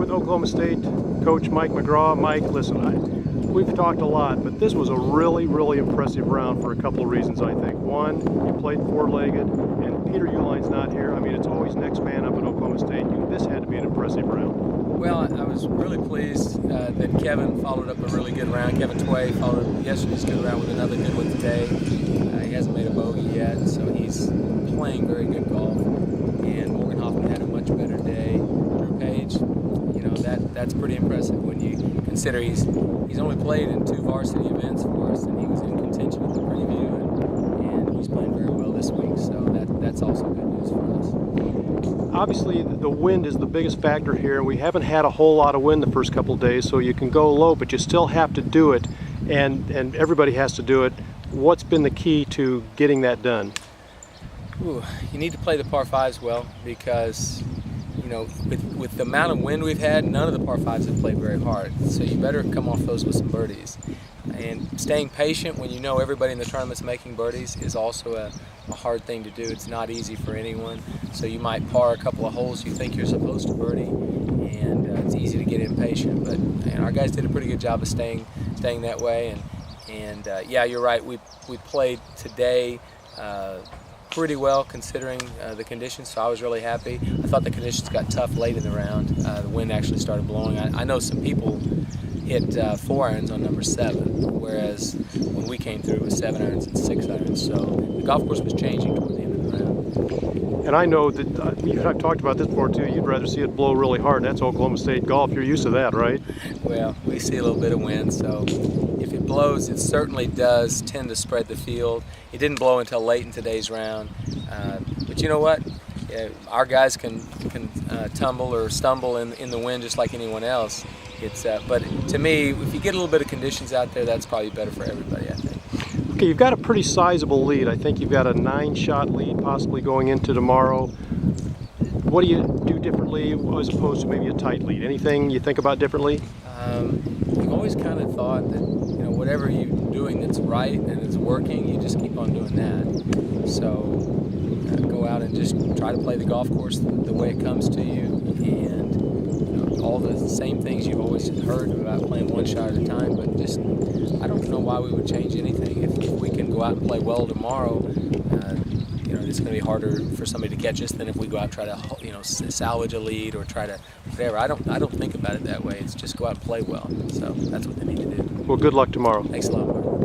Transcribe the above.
with Oklahoma State coach Mike McGraw. Mike, listen, we've talked a lot, but this was a really, really impressive round for a couple of reasons, I think. One, you played four-legged, and Peter Uline's not here. I mean, it's always next man up at Oklahoma State. This had to be an impressive round. Well, I was really pleased that Kevin followed up a really good round. Kevin Tway followed yesterday's good round with another good one today. He hasn't made a bogey yet, so he's playing very good golf. And Morgan Hoffman had a much better day. Drew Page, you know, that's pretty impressive when you consider he's only played in 2 varsity events for us, and he was in contention at the preview, and he's playing very well this week. So that's also good news for us. Obviously, the wind is the biggest factor here. We haven't had a whole lot of wind the first couple of days, so you can go low, but you still have to do it, and everybody has to do it. What's been the key to getting that done? Ooh, you need to play the par 5s well, because you know, with the amount of wind we've had, none of the par 5s have played very hard. So you better come off those with some birdies. And staying patient when you know everybody in the tournament's making birdies is also a hard thing to do. It's not easy for anyone. So you might par a couple of holes you think you're supposed to birdie, and it's easy to get impatient. But our guys did a pretty good job of staying that way. And yeah, you're right. We played today pretty well considering the conditions, so I was really happy. I thought the conditions got tough late in the round. The wind actually started blowing. I know some people hit 4 irons on number 7, whereas when we came through it was 7 irons and 6 irons. So the golf course was changing toward the end of the round. And I know that you and I've talked about this before too. You'd rather see it blow really hard. That's Oklahoma State golf. You're used to that, right? Well, we see a little bit of wind, so if it blows, it certainly does tend to spread the field. It didn't blow until late in today's round, but you know what? Yeah, our guys can tumble or stumble in the wind just like anyone else. But to me, if you get a little bit of conditions out there, that's probably better for everybody, I think. Okay, you've got a pretty sizable lead. I think you've got a 9-shot lead possibly going into tomorrow. What do you do differently as opposed to maybe a tight lead? Anything you think about differently? I've always kind of thought that, you know, whatever you're doing that's right and it's working, you just keep on doing that. So go out and just try to play the golf course the way it comes to you, and you know, all the same things you've always heard about playing 1 shot at a time. But just, I don't know why we would change anything. If we can go out and play well tomorrow, you know, it's going to be harder for somebody to catch us than if we go out and try to, you know, salvage a lead or try to whatever. I don't think about it that way. It's just go out and play well. So that's what they need to do. Well, good luck tomorrow. Thanks a lot, Mark.